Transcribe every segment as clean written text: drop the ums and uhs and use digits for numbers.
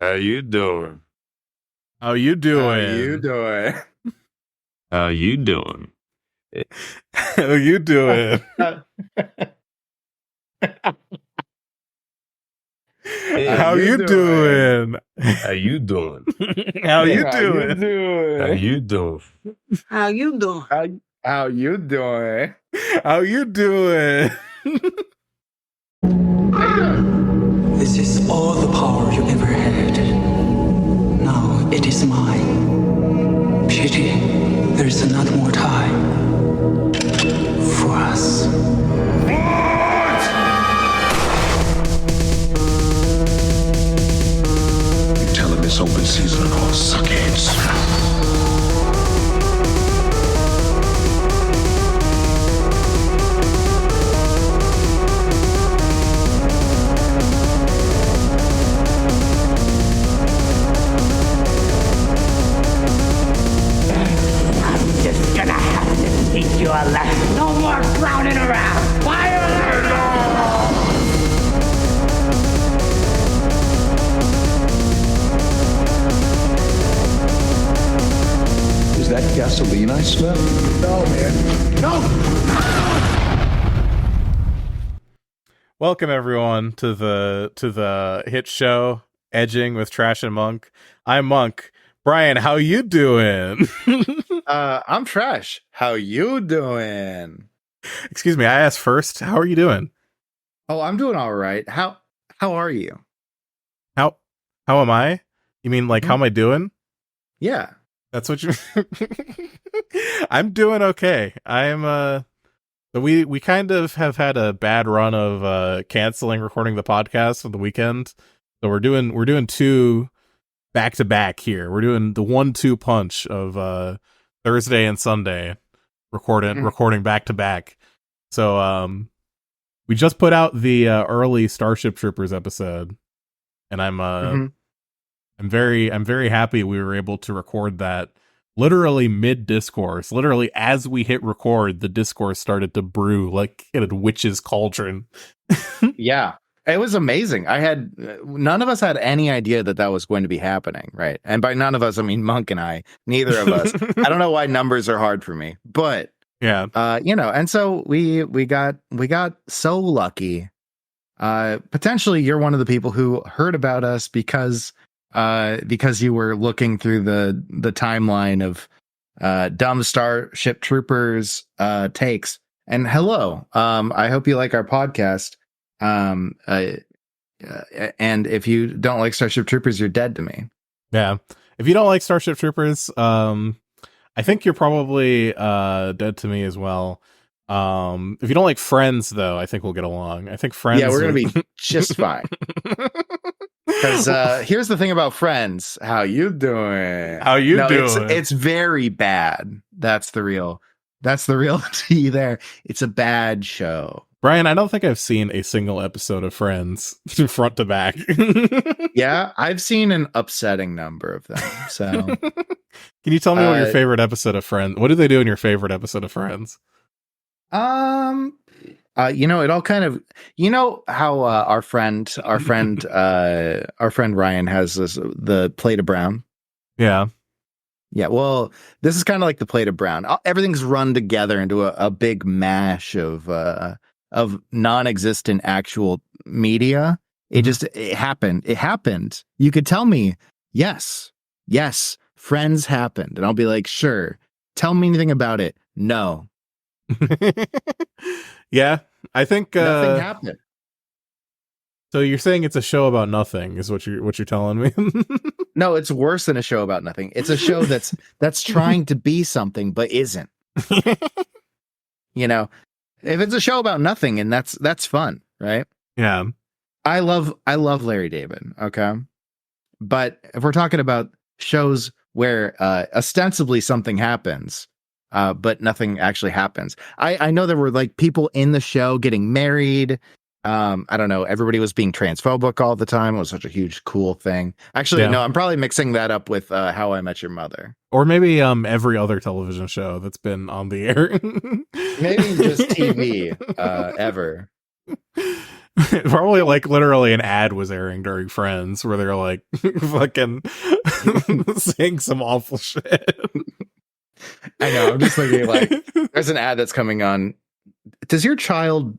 How you doing? How you doing? How you doing? How you doing? How you doing? How you doing? How you doing? How you How doing? you doing? How you doing? How you doing? How you doing? How you doing? This is all the power you ever had. Now it is mine. Pity, there's not more time for us. You tell him it's open season on all suckheads. I'm just gonna have to teach you a lesson. No more clowning around. Fire Is that gasoline I smell? No, man. Welcome everyone to the hit show Edging with Trash and Monk. I'm Monk. Brian, how you doing? I'm Trash. How you doing? Excuse me, I asked first. How are you doing? Oh, I'm doing all right. How are you? How am I? You mean like how am I doing? Yeah. That's what you I'm doing okay. I am we kind of have had a bad run of canceling recording the podcast on the weekend. So we're doing two back to back here. We're doing the 1-2 punch of Thursday and Sunday recording back to back. So we just put out the early Starship Troopers episode, and I'm very happy we were able to record that literally mid discourse. Literally as we hit record, the discourse started to brew like in a witch's cauldron. Yeah. It was amazing. None of us had any idea that was going to be happening, right? And by none of us, I mean Monk and I. Neither of us. I don't know why numbers are hard for me, but Yeah. and so we got so lucky. Potentially you're one of the people who heard about us because you were looking through the timeline of dumb Starship Troopers takes. And hello. I hope you like our podcast. And if you don't like Starship Troopers, you're dead to me. Yeah. If you don't like Starship Troopers, I think you're probably dead to me as well. If you don't like Friends, though, I think we'll get along. I think Friends. Yeah, we're gonna be just fine. Because here's the thing about Friends. How you doing? How you doing? It's very bad. That's the real tea there. It's a bad show. Brian, I don't think I've seen a single episode of Friends front to back. Yeah, I've seen an upsetting number of them. So, can you tell me what your favorite episode of Friends? What do they do in your favorite episode of Friends? it all kind of, how our friend Ryan has the plate of brown. Yeah. Yeah, well, this is kind of like the plate of brown. Everything's run together into a big mash of non-existent actual media. It happened. It happened. You could tell me, yes, Friends happened. And I'll be like, sure. Tell me anything about it. No. Yeah, I think nothing happened. So you're saying it's a show about nothing is what you're telling me? No, it's worse than a show about nothing. It's a show that's trying to be something but isn't. If it's a show about nothing, and that's fun, right? Yeah. I love Larry David, okay? But if we're talking about shows where ostensibly something happens, but nothing actually happens. I know there were like people in the show getting married. I don't know. Everybody was being transphobic all the time. It was such a huge, cool thing. Actually, no, I'm probably mixing that up with How I Met Your Mother. Or maybe every other television show that's been on the air. Maybe just TV ever. Probably like literally an ad was airing during Friends where they're like fucking saying some awful shit. I know. I'm just thinking like there's an ad that's coming on. Does your child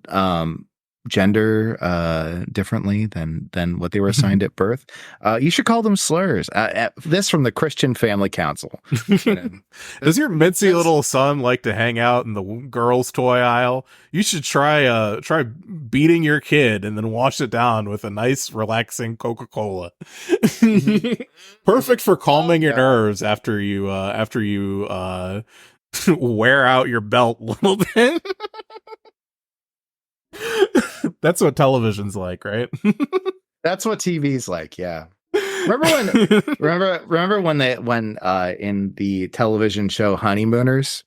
gender differently than what they were assigned at birth? You should call them slurs. This from the Christian Family Council. You know, Does your mitzy little son like to hang out in the girls' toy aisle? You should try beating your kid and then wash it down with a nice, relaxing Coca-Cola. Perfect for calming your nerves after you wear out your belt a little bit. That's what television's like, right? That's what TV's like. Yeah. Remember when in the television show Honeymooners?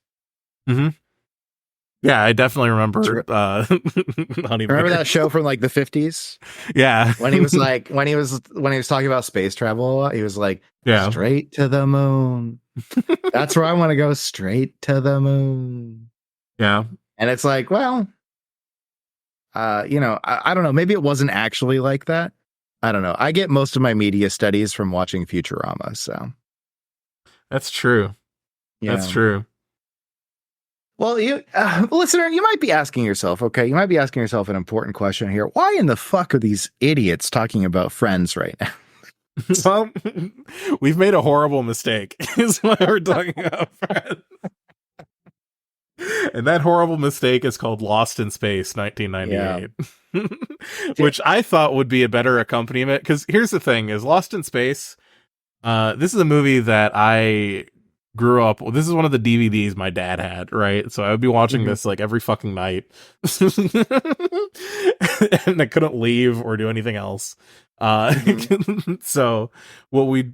Mm-hmm. Yeah, I definitely remember Honeymooners. Remember that show from like the 50s? Yeah. When he was like when he was talking about space travel, he was like, yeah, straight to the moon. That's where I want to go, straight to the moon. Yeah. And it's like, well, I don't know. Maybe it wasn't actually like that. I don't know. I get most of my media studies from watching Futurama. So that's true. That's true. Well, you listener, you might be asking yourself, okay, an important question here. Why in the fuck are these idiots talking about Friends right now? Well, we've made a horrible mistake is why we're talking about Friends. And that horrible mistake is called Lost in Space 1998. Which I thought would be a better accompaniment, because here's the thing is Lost in Space, this is a movie that I grew up, this is one of the DVDs my dad had, right? So I would be watching this like every fucking night. And I couldn't leave or do anything else. So what we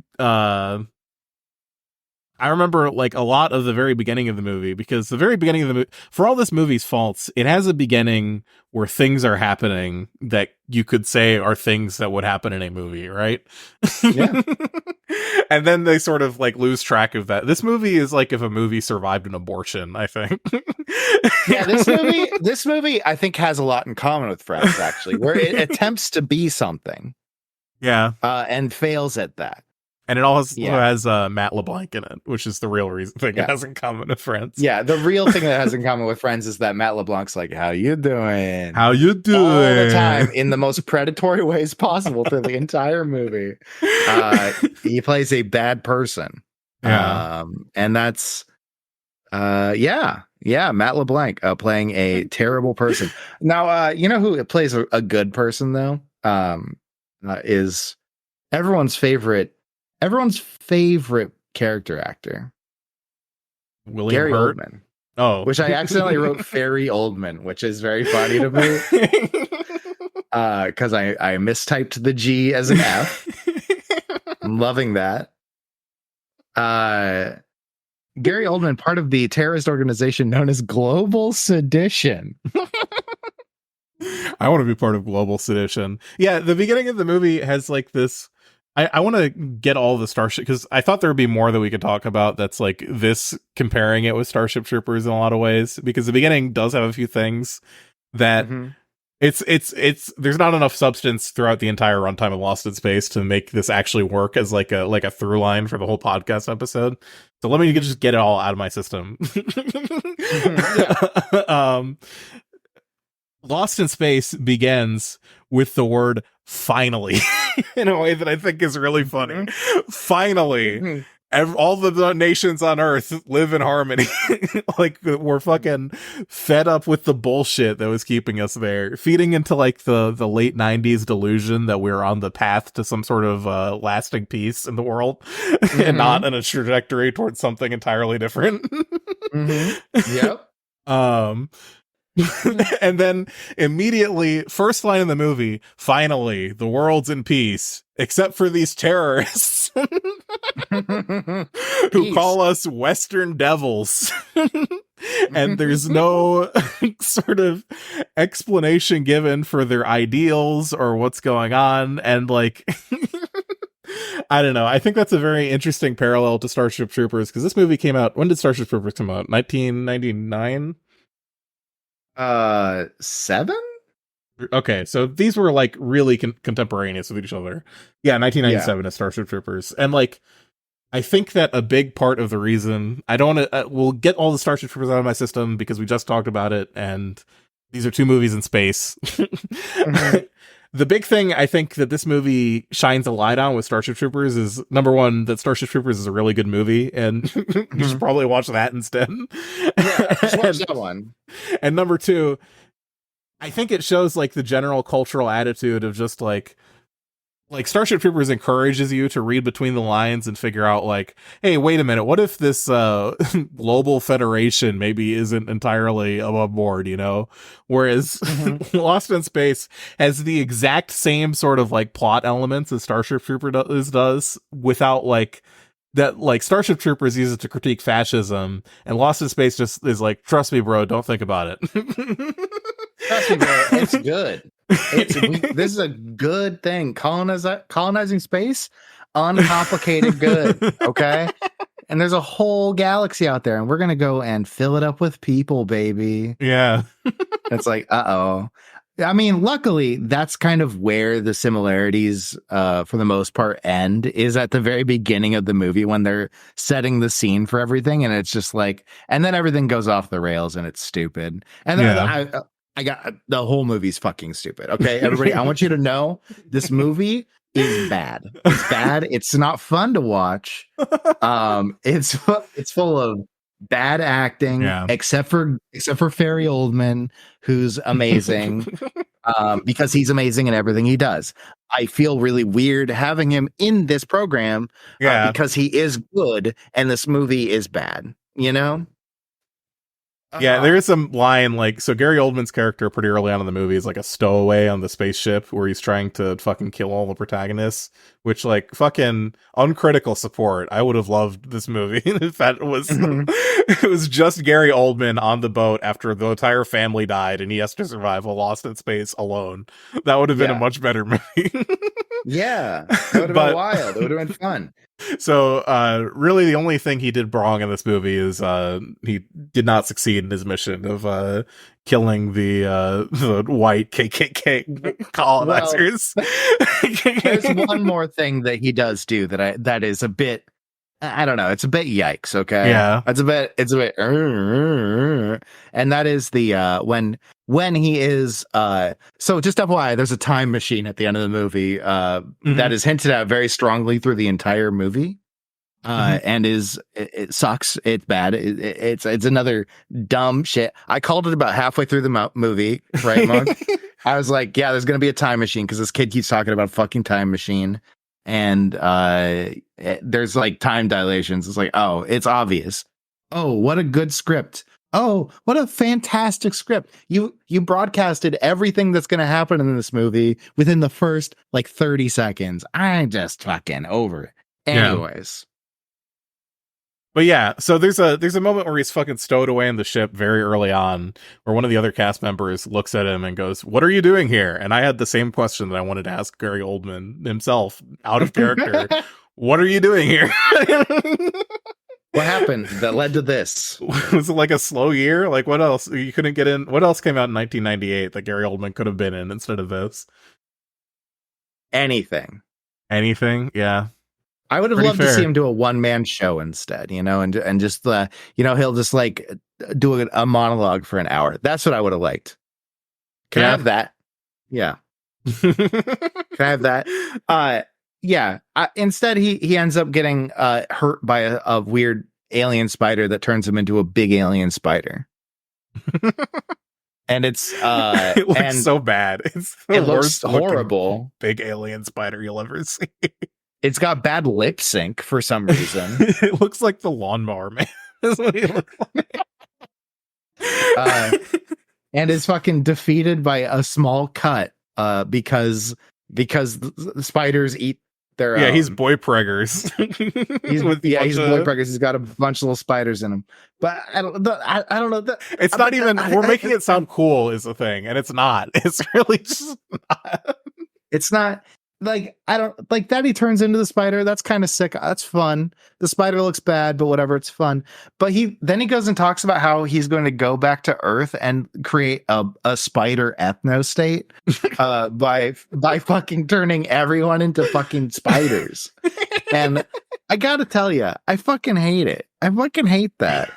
I remember like a lot of the very beginning of the movie, because the very beginning of the movie, for all this movie's faults, it has a beginning where things are happening that you could say are things that would happen in a movie, right? Yeah. And then they sort of like lose track of that. This movie is like if a movie survived an abortion, I think. Yeah, this movie I think has a lot in common with Friends, actually, where it attempts to be something. Yeah. And fails at that. And it also has Matt LeBlanc in it, which is the real reason thing it has in common with Friends. Yeah, the real thing that has in common with Friends is that Matt LeBlanc's like, how you doing? How you doing? All the time, in the most predatory ways possible through the entire movie. He plays a bad person. Yeah. And that's, Matt LeBlanc playing a terrible person. Now, you know who plays a good person, though? Is everyone's favorite character actor, William Gary Hurt? Oldman. Oh, Which I accidentally wrote Ferry Oldman, which is very funny to me. Because I mistyped the G as an F. I'm loving that. Gary Oldman, part of the terrorist organization known as Global Sedition. I want to be part of Global Sedition. Yeah, the beginning of the movie has like this. I want to get all the Starship, because I thought there would be more that we could talk about that's like this, comparing it with Starship Troopers in a lot of ways, because the beginning does have a few things that it's there's not enough substance throughout the entire runtime of Lost in Space to make this actually work as like a through line for the whole podcast episode. So let me just get it all out of my system. Lost in Space begins with the word finally in a way that I think is really funny. Finally. All the nations on Earth live in harmony. Like, we're fucking fed up with the bullshit that was keeping us there, feeding into like the late 90s delusion that we're on the path to some sort of lasting peace in the world and not in a trajectory towards something entirely different. Yep. And then immediately, first line in the movie, finally, the world's in peace, except for these terrorists who call us Western devils. And there's no sort of explanation given for their ideals or what's going on. And like, I don't know. I think that's a very interesting parallel to Starship Troopers, because this movie came out, when did Starship Troopers come out? 1999? 7? Okay, so these were like really contemporaneous with each other. Yeah, 1997 is Starship Troopers, and like I think that a big part of the reason I don't want to, we'll get all the Starship Troopers out of my system because we just talked about it, and these are 2 movies in space. Mhm. The big thing I think that this movie shines a light on with Starship Troopers is number one, that Starship Troopers is a really good movie, and you should probably watch that instead. Yeah, just watch that one. And number two, I think it shows like the general cultural attitude of just like Starship Troopers encourages you to read between the lines and figure out like, hey, wait a minute, what if this global federation maybe isn't entirely above board, you know? Whereas Lost in Space has the exact same sort of like plot elements as Starship Troopers does without like that, like Starship Troopers uses it to critique fascism, and Lost in Space just is like, trust me, bro, don't think about it. Trust me, bro, it's good. This is a good thing. Colonizing space, uncomplicated good. Okay, and there's a whole galaxy out there, and we're gonna go and fill it up with people, baby. Yeah. It's like, uh-oh. I mean, luckily, that's kind of where the similarities, for the most part, end, is at the very beginning of the movie when they're setting the scene for everything, and it's just like, and then everything goes off the rails, and it's stupid. And then I got the whole movie's fucking stupid. Okay, everybody, I want you to know this movie is bad. It's bad. It's not fun to watch. It's full of bad acting, except for Ferry Oldman, who's amazing, because he's amazing in everything he does. I feel really weird having him in this program, because he is good and this movie is bad. You know. Yeah, there is some line like, so Gary Oldman's character pretty early on in the movie is like a stowaway on the spaceship where he's trying to fucking kill all the protagonists, which like fucking uncritical support. I would have loved this movie if that was it was just Gary Oldman on the boat after the entire family died and he has to survive a Lost in Space alone. That would have been a much better movie. Yeah, that would have been wild. It would have been fun. So really the only thing he did wrong in this movie is he did not succeed in his mission of killing the white KKK colonizers. Well, there's one more thing that he does do that is a bit, I don't know, it's a bit yikes, okay? Yeah. It's a bit and that is the when he is so just FYI, there's a time machine at the end of the movie that is hinted at very strongly through the entire movie. And it sucks. It's bad. It's another dumb shit. I called it about halfway through the movie, right, Monk? I was like, yeah, there's gonna be a time machine because this kid keeps talking about a fucking time machine, and there's like time dilations. It's like, oh, it's obvious. Oh, what a good script. Oh, what a fantastic script. You broadcasted everything that's going to happen in this movie within the first like 30 seconds. I'm just fucking over it. Anyways. But yeah, so there's a moment where he's fucking stowed away in the ship very early on, where one of the other cast members looks at him and goes, "What are you doing here?" And I had the same question that I wanted to ask Gary Oldman himself, out of character. What are you doing here? What happened that led to this? Was it like a slow year? Like what else? You couldn't get in? What else came out in 1998 that Gary Oldman could have been in instead of this? Anything? Yeah. I would have loved to see him do a one-man show instead, you know, and just he'll just like do a monologue for an hour. That's what I would have liked. Can I have that? Yeah. Can I have that? Yeah. Instead, he ends up getting hurt by a weird alien spider that turns him into a big alien spider. And it looks so bad. It looks horrible. Big alien spider you'll ever see. It's got bad lip sync for some reason. It looks like the Lawnmower Man. That's what he looks like. And is fucking defeated by a small cut because the spiders eat their he's boy preggers. he's boy preggers. He's got a bunch of little spiders in him. But I don't know. It's not even. We're making it sound cool is the thing, and it's not. It's really just not. It's not. like I don't like that he turns into the spider. That's kind of sick. That's fun. The spider looks bad, but whatever, it's fun. But he goes and talks about how he's going to go back to Earth and create a spider ethno state by fucking turning everyone into fucking spiders. And I gotta tell you, I fucking hate it. I fucking hate that.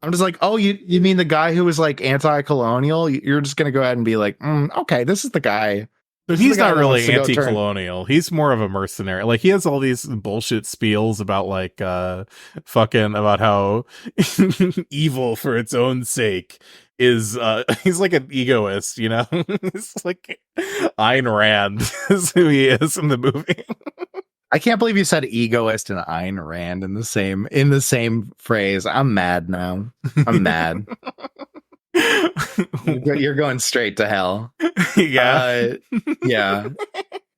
I'm just like, oh, you mean the guy who was like anti-colonial? You're just gonna go ahead and be like, okay, this is the guy. But he's not really anti-colonial. He's more of a mercenary. Like, he has all these bullshit spiels about like fucking about how evil for its own sake is he's like an egoist, you know? It's like Ayn Rand is who he is in the movie. I can't believe you said egoist and Ayn Rand in the same phrase. I'm mad now. I'm mad. You're going straight to hell. Yeah. Yeah.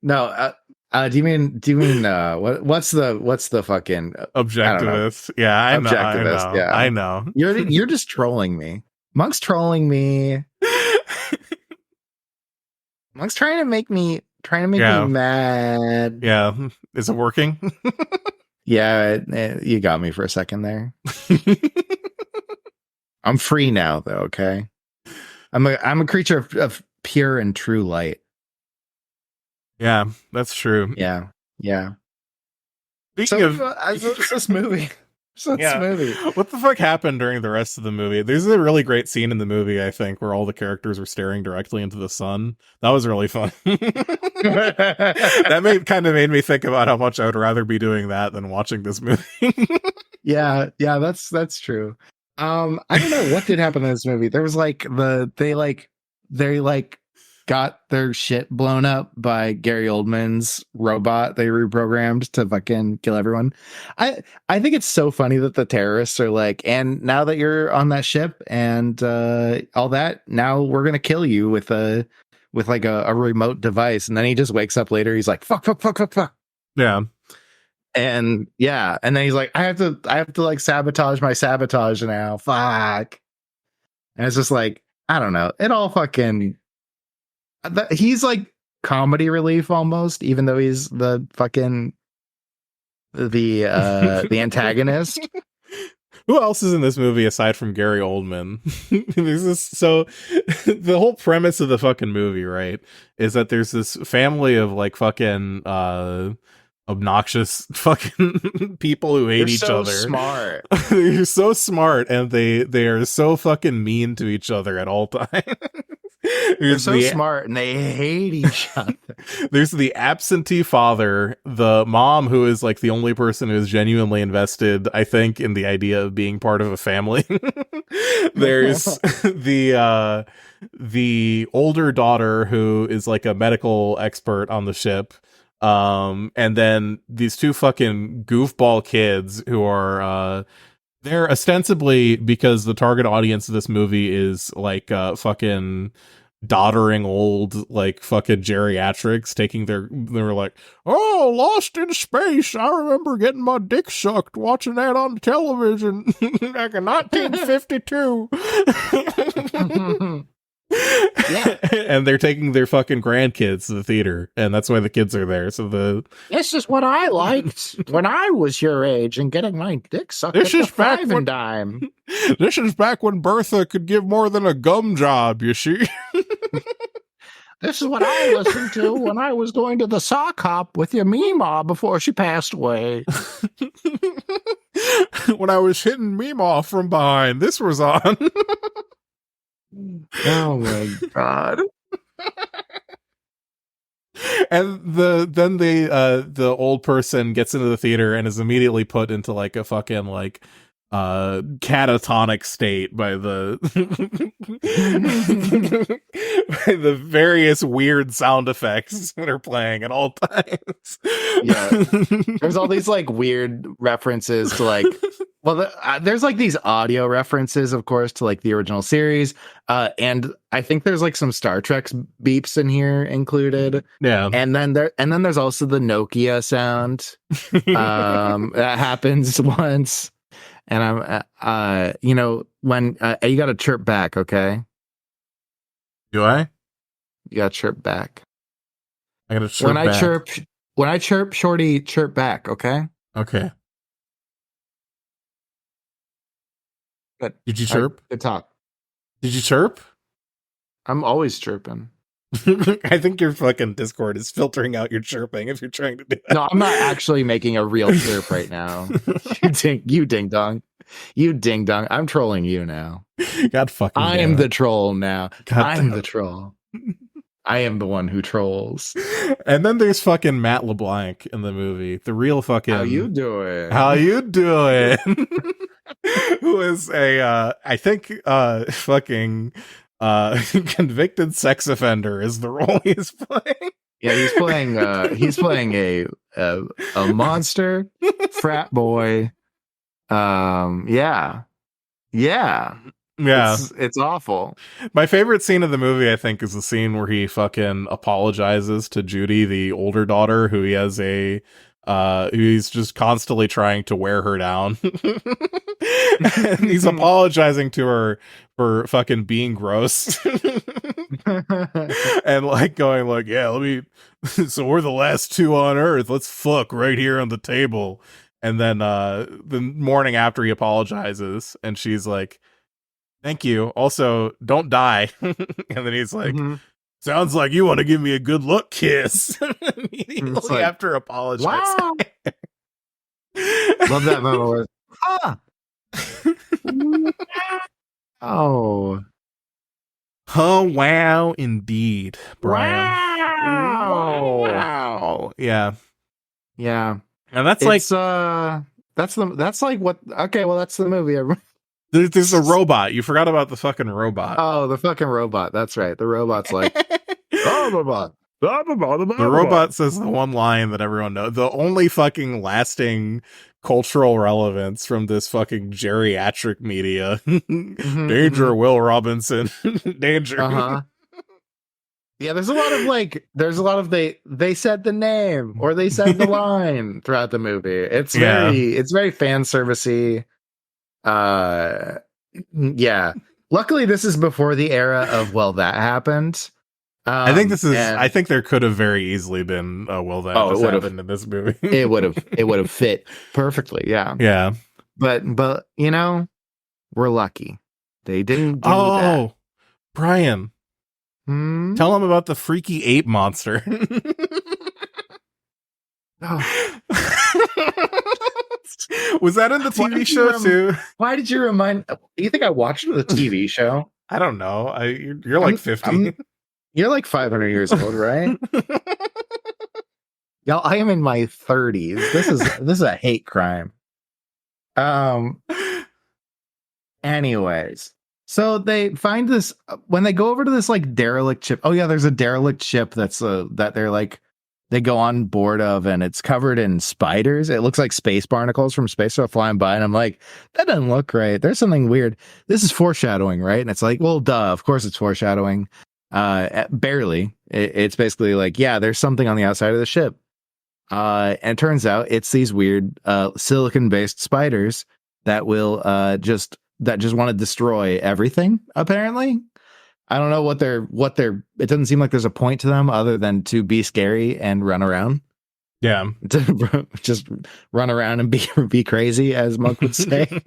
No. Do you mean what's the fucking objectivist? Yeah, I know. Objectivist. Yeah, I know. You're just trolling me. Monk's trolling me. Monk's trying to make me mad. Yeah. Is it working? Yeah, you got me for a second there. I'm free now, though. Okay, I'm a creature of pure and true light. Yeah, that's true. Yeah. Speaking of this movie. Movie. What the fuck happened during the rest of the movie? There's a really great scene in the movie, I think, where all the characters were staring directly into the sun. That was really fun. That kind of made me think about how much I would rather be doing that than watching this movie. Yeah, that's true. I don't know what did happen in this movie. There was like they got their shit blown up by Gary Oldman's robot they reprogrammed to fucking kill everyone. I think it's so funny that the terrorists are like, and now that you're on that ship and all that, now we're gonna kill you with a remote device. And then he just wakes up later, he's like, fuck. Yeah. And yeah, and then he's like, I have to like sabotage my sabotage now. Fuck. And it's just like, I don't know. It all fucking he's like comedy relief almost, even though he's the fucking the antagonist. Who else is in this movie aside from Gary Oldman? The whole premise of the fucking movie, right, is that there's this family of like fucking obnoxious fucking people who hate each other. Smart. They're so smart, and they are so fucking mean to each other at all times. They're so smart and they hate each other. There's the absentee father, the mom who is like the only person who is genuinely invested, I think, in the idea of being part of a family. There's the older daughter who is like a medical expert on the ship. And then these two fucking goofball kids who are they're ostensibly, because the target audience of this movie is like fucking doddering old like fucking geriatrics they were like, oh, Lost in Space, I remember getting my dick sucked watching that on television back in 1952. Yeah. And they're taking their fucking grandkids to the theater, and that's why the kids are there. So this is what I liked when I was your age and getting my dick sucked. This is back when dime. This is back when Bertha could give more than a gum job, you see. This is what I listened to when I was going to the sock hop with your Meemaw before she passed away. When I was hitting Meemaw from behind, this was on. Oh my god. And the old person gets into the theater and is immediately put into like a fucking like catatonic state by the by the various weird sound effects that are playing at all times. Yeah. There's all these like weird references to like, well, there's like these audio references, of course, to like the original series. And I think there's like some Star Trek beeps in here included. Yeah. And then there's also the Nokia sound that happens once. And I'm, when you got to chirp back, okay? Do I? You got to chirp back. I'm gonna chirp back. When I chirp, Shorty, chirp back. Okay. Okay. Good. Did you chirp? Good talk. Did you chirp? I'm always chirping. I think your fucking Discord is filtering out your chirping if you're trying to do that. No, I'm not actually making a real chirp right now. You ding dong. You ding dong. I'm trolling you now. God fucking I damn am it. the troll now. God I'm damn the troll. I am the one who trolls. And then there's fucking Matt LeBlanc in the movie. The real fucking How you doing? How you doing? Who is a I think fucking convicted sex offender is the role he's playing. Yeah, he's playing a monster frat boy. Yeah. It's awful. My favorite scene of the movie, I think, is the scene where he fucking apologizes to Judy, the older daughter, who he has he's just constantly trying to wear her down. And he's apologizing to her for fucking being gross. And like going like, yeah, so we're the last two on Earth. Let's fuck right here on the table. And then the morning after he apologizes, and she's like, thank you. Also, don't die. And then he's like, sounds like you want to give me a good luck kiss. Immediately like, after apologizing. Wow. Love that moment where, oh. Oh, wow, indeed, Brian. Wow. Yeah. Yeah. And that's that's like what, okay, well, that's the movie. There's a robot. You forgot about the fucking robot. Oh, the fucking robot. That's right. The robot's like, the robot says the one line that everyone knows. The only fucking lasting cultural relevance from this fucking geriatric media. Danger, Will Robinson. Danger. Yeah, there's a lot of they said the name or they said the line throughout the movie. It's very fan servicey. Yeah. Luckily, this is before the era of that happened. I think I think there could have very easily been that happened in this movie. it would have fit perfectly. Yeah. Yeah. But we're lucky they didn't do that. Brian, tell him about the freaky ape monster. Was that in the TV show too? Why did you remind? You think I watched the TV show? I don't know. You're like 50. You're like 500 years old, right? Y'all, I am in my 30s. This is a hate crime. Anyways, so they find this when they go over to this like derelict ship. Oh yeah, there's a derelict ship that they're like they go on board of, and it's covered in spiders. It looks like space barnacles from space are flying by, and I'm like, that doesn't look right. There's something weird. This is foreshadowing, right? And it's like, well, duh, of course it's foreshadowing. Barely. It's basically like, yeah, there's something on the outside of the ship. And it turns out it's these weird silicon-based spiders that will just want to destroy everything, apparently. I don't know what they're it doesn't seem like there's a point to them other than to be scary and run around. Yeah. Just run around and be crazy, as Monk would say. They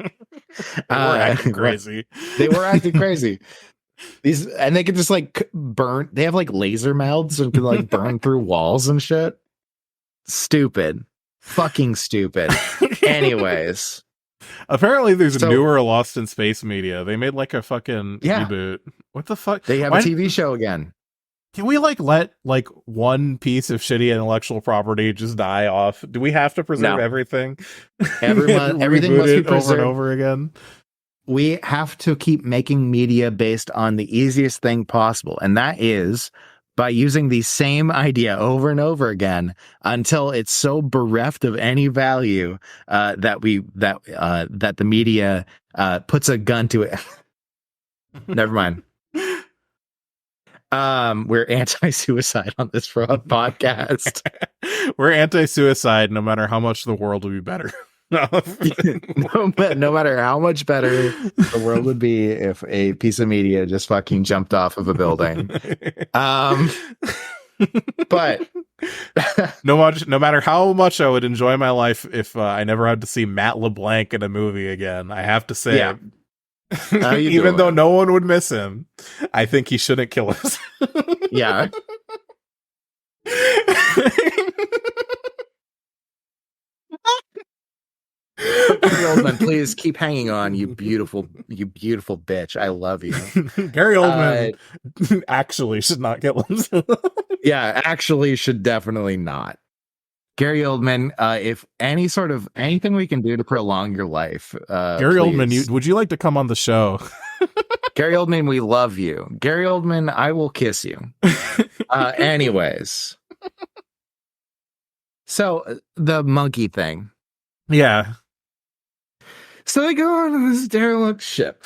were acting crazy. They were acting crazy. And they could just like burn. They have like laser mouths and can like burn through walls and shit. Stupid. Fucking stupid. Anyways. Apparently there's a newer Lost in Space media. They made like a fucking reboot. What the fuck? They have a TV show again. Can we like let like one piece of shitty intellectual property just die off? Do we have to preserve everything? Everything must be preserved over and over again. We have to keep making media based on the easiest thing possible, and that is by using the same idea over and over again until it's so bereft of any value that the media puts a gun to it. Never mind. We're anti-suicide on this podcast. We're anti-suicide no matter how much the world would be better. No matter how much better the world would be if a piece of media just fucking jumped off of a building. But no matter how much I would enjoy my life if I never had to see Matt LeBlanc in a movie again, I have to say, Yeah. How you even though doing? no one would miss him, I think he shouldn't kill us. Yeah. Gary Oldman, please keep hanging on, you beautiful bitch. I love you. Gary Oldman actually should not kill himself. Yeah, actually should definitely not. Gary Oldman, if anything we can do to prolong your life, Gary please. Oldman, would you like to come on the show? Gary Oldman, we love you. Gary Oldman, I will kiss you. Anyways. So the monkey thing. Yeah. So they go on this derelict ship.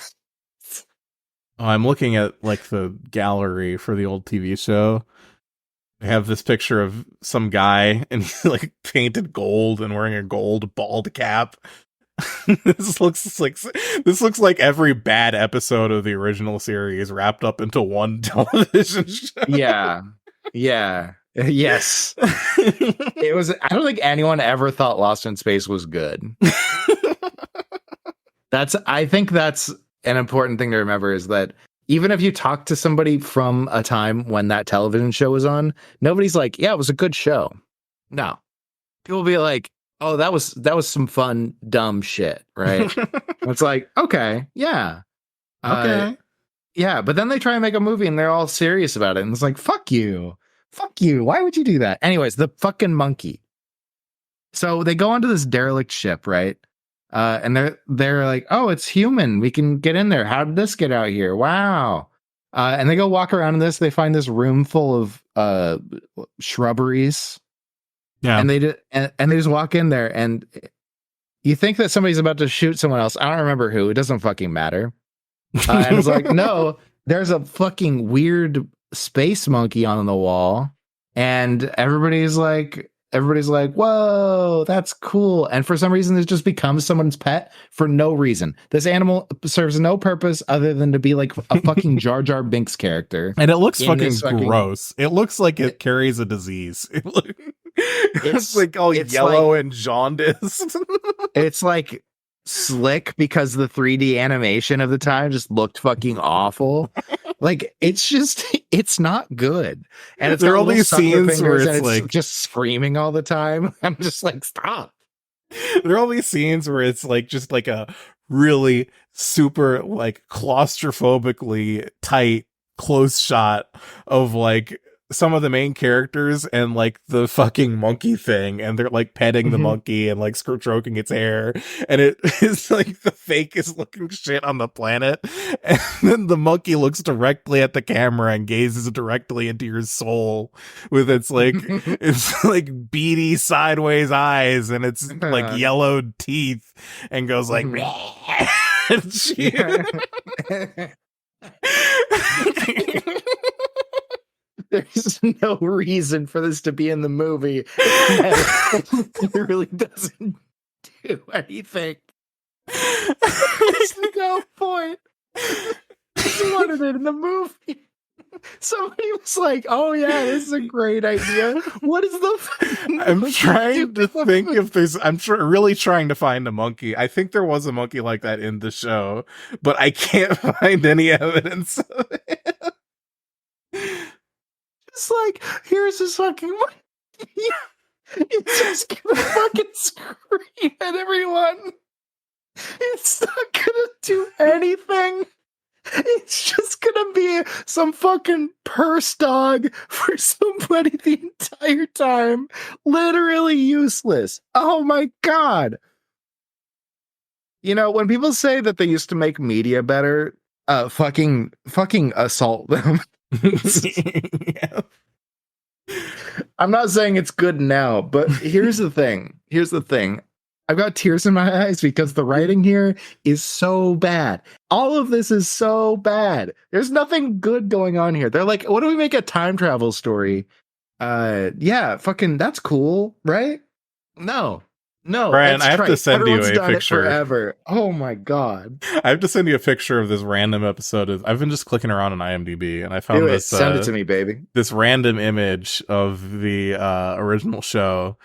Oh, I'm looking at like the gallery for the old TV show. I have this picture of some guy and he's like painted gold and wearing a gold bald cap. This looks like every bad episode of the original series wrapped up into one television show. Yeah. Yes. It was. I don't think anyone ever thought Lost in Space was good. I think that's an important thing to remember, is that even if you talk to somebody from a time when that television show was on, nobody's like, yeah, it was a good show. No. People will be like, oh, that was some fun, dumb shit, right? It's like, okay, yeah. Okay. Yeah, but then they try and make a movie and they're all serious about it. And it's like, fuck you. Fuck you. Why would you do that? Anyways, the fucking monkey. So they go onto this derelict ship, right? And they're like, oh, it's human. We can get in there. How did this get out here? Wow. And they go walk around in this. They find this room full of shrubberies. Yeah. And they just walk in there, and you think that somebody's about to shoot someone else. I don't remember who. It doesn't fucking matter. And it's like, no, there's a fucking weird space monkey on the wall, and everybody's like, whoa, that's cool. And for some reason, it just becomes someone's pet for no reason. This animal serves no purpose other than to be like a fucking Jar Jar Binks character. And it looks fucking gross. It looks like it carries a disease. It's like all yellow and jaundiced. It's like slick because the 3D animation of the time just looked fucking awful. Like, it's not good. And it's there are all these scenes where it's like just screaming all the time. I'm just like, stop. There are all these scenes where it's like just like a really super like claustrophobically tight close shot of like some of the main characters and like the fucking monkey thing, and they're like petting the monkey and like stroking its hair, and it is like the fakest looking shit on the planet, and then the monkey looks directly at the camera and gazes directly into your soul with its like beady sideways eyes and its like yellowed teeth, and goes like There's no reason for this to be in the movie. It really doesn't do anything. There's no point. He wanted it in the movie. Somebody was like, oh yeah, this is a great idea. What is the I'm trying to think if there's really trying to find a monkey. I think there was a monkey like that in the show, but I can't find any evidence of it. It's like, here's this fucking it's just gonna fucking scream at everyone. It's not gonna do anything. It's just gonna be some fucking purse dog for somebody the entire time. Literally useless. Oh my god. You know, when people say that they used to make media better, fucking assault them. Yeah. I'm not saying it's good now, but here's the thing. I've got tears in my eyes because the writing here is so bad. All of this is so bad. There's nothing good going on here. They're like, what do we make a time travel story? Yeah, fucking that's cool, right? No. No, Brian, that's I have to trite. send you Everyone's a done it picture. forever. Oh my god. I have to send you a picture of this random episode. I've been just clicking around on IMDb, and I found Do it. this. Send it to me, baby. This random image of the original show.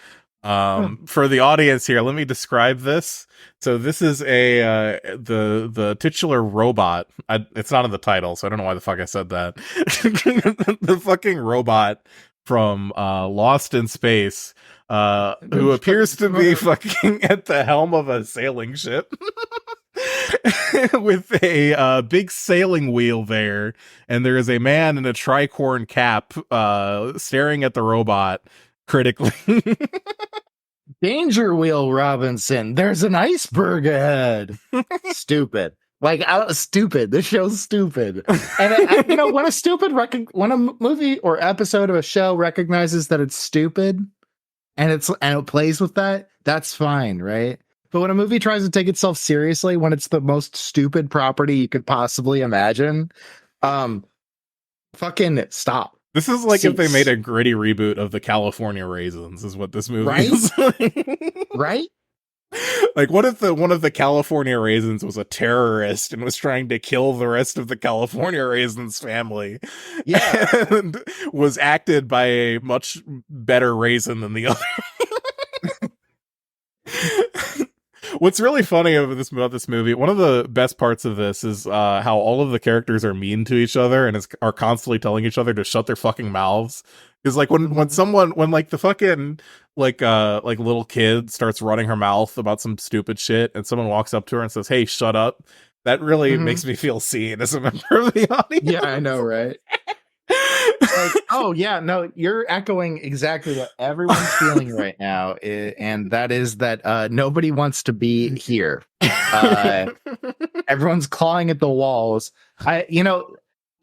For the audience here, let me describe this. So this is the titular robot. It's not in the title, so I don't know why the fuck I said that. The fucking robot from Lost in Space, who appears to be fucking at the helm of a sailing ship. With a big sailing wheel there, and there is a man in a tricorn cap staring at the robot critically. Danger Wheel Robinson. There's an iceberg ahead. Stupid. Like stupid. This show's stupid. And you know, when a movie or episode of a show recognizes that it's stupid, and it plays with that, that's fine, right? But when a movie tries to take itself seriously, when it's the most stupid property you could possibly imagine, fucking stop. This is like if they made a gritty reboot of the California Raisins, is what this movie Right? is. Right? Like, what if one of the California Raisins was a terrorist and was trying to kill the rest of the California Raisins family? Yeah. And was acted by a much better raisin than the other. What's really funny about this movie, one of the best parts of this is how all of the characters are mean to each other and are constantly telling each other to shut their fucking mouths. Because like when like the fucking like little kid starts running her mouth about some stupid shit and someone walks up to her and says, "Hey, shut up," that really makes me feel seen as a member of the audience. Yeah, I know, right? Like, oh yeah, no, you're echoing exactly what everyone's feeling right now, and that is that nobody wants to be here. Everyone's clawing at the walls. I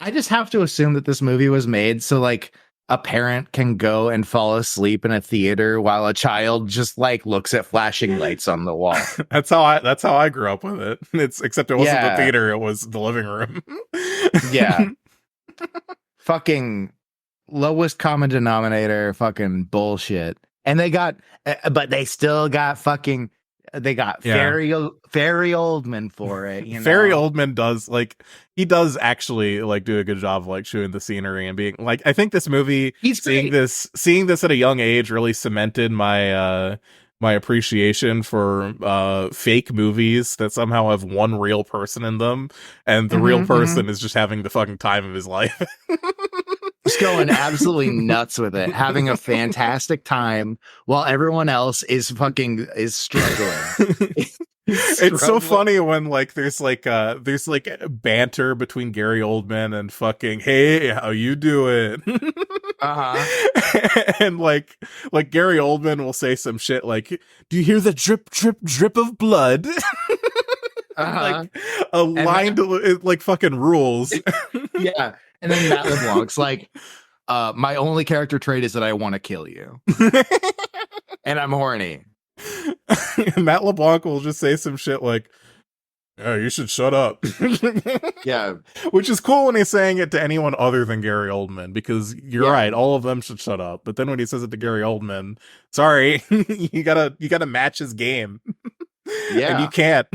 just have to assume that this movie was made so like a parent can go and fall asleep in a theater while a child just like looks at flashing lights on the wall. That's how I grew up with it. Except it wasn't the theater, it was the living room. Yeah. Fucking lowest common denominator, fucking bullshit. And they still got fucking, they got Ferry Oldman for it. You know? Ferry Oldman does actually like do a good job of like shooting the scenery and being like, I think this movie, seeing this at a young age really cemented my my appreciation for fake movies that somehow have one real person in them, and the real person is just having the fucking time of his life. Just going absolutely nuts with it, having a fantastic time while everyone else is struggling. It's so funny when like there's banter between Gary Oldman and fucking, "Hey, how you doing?" And like Gary Oldman will say some shit like, "Do you hear the drip drip drip of blood?" Like a line to like fucking rules. Yeah. And then Matt LeBlanc's like, my only character trait is that I want to kill you. And I'm horny. Matt LeBlanc will just say some shit like, "Yeah, you should shut up." Yeah. Which is cool when he's saying it to anyone other than Gary Oldman, because you're right, all of them should shut up. But then when he says it to Gary Oldman, sorry, you gotta match his game. Yeah. And you can't.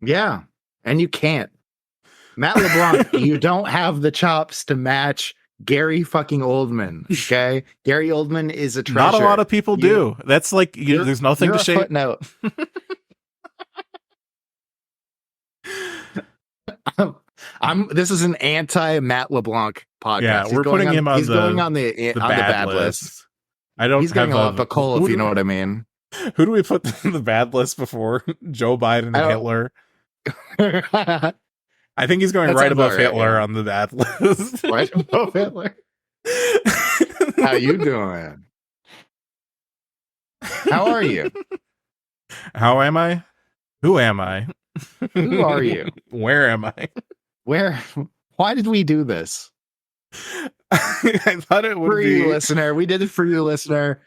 Yeah. And you can't. Matt LeBlanc, you don't have the chops to match Gary fucking Oldman. Okay, Gary Oldman is a treasure. Not a lot of people do. That's like there's nothing to shake. Footnote. This is an anti Matt LeBlanc podcast. Yeah, we're putting him on the bad list. I don't. He's getting a lot of coal, if you know what I mean. Who do we put in the bad list before? Joe Biden and Hitler. I think he's going right above Hitler on the bad list. Right above Hitler. How you doing? How are you? How am I? Who am I? Who are you? Where am I? Why did we do this? I thought it would for you, listener. We did it for you, listener.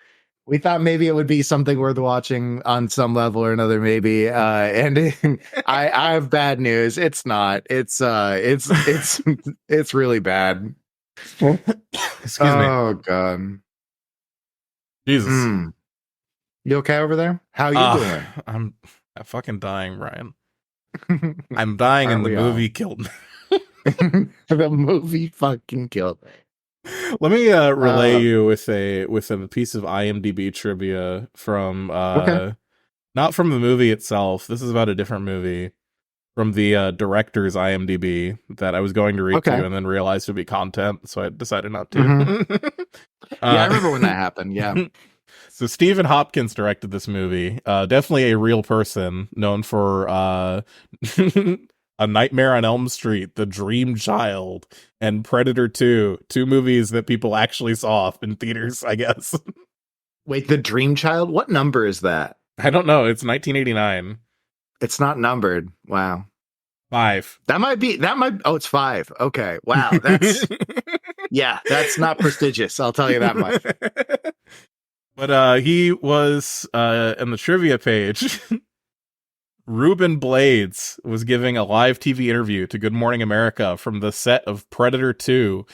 We thought maybe it would be something worth watching on some level or another, maybe. And I have bad news. It's not. It's really bad. Excuse me. Oh God. Jesus. You okay over there? How you I'm fucking dying, Brian. doing? I'm dying, and Aren't the we all? movie killed me. The movie fucking killed me. Let me relay you with a piece of IMDb trivia from Okay. not from the movie itself. This is about a different movie from the director's IMDb that I was going to read to Okay. you and then realized it would be content, so I decided not to. Mhm. Yeah, I remember when that happened. Yeah. So Stephen Hopkins directed this movie. Definitely a real person known for A Nightmare on Elm Street, The Dream Child, and Predator 2. Two movies that people actually saw in theaters, I guess. Wait, The Dream Child? What number is that? I don't know. It's 1989. It's not numbered. Wow. 5. That might oh, it's 5. Okay. Wow. That's that's not prestigious. I'll tell you that much. But he was in the trivia page. Ruben Blades was giving a live TV interview to Good Morning America from the set of Predator 2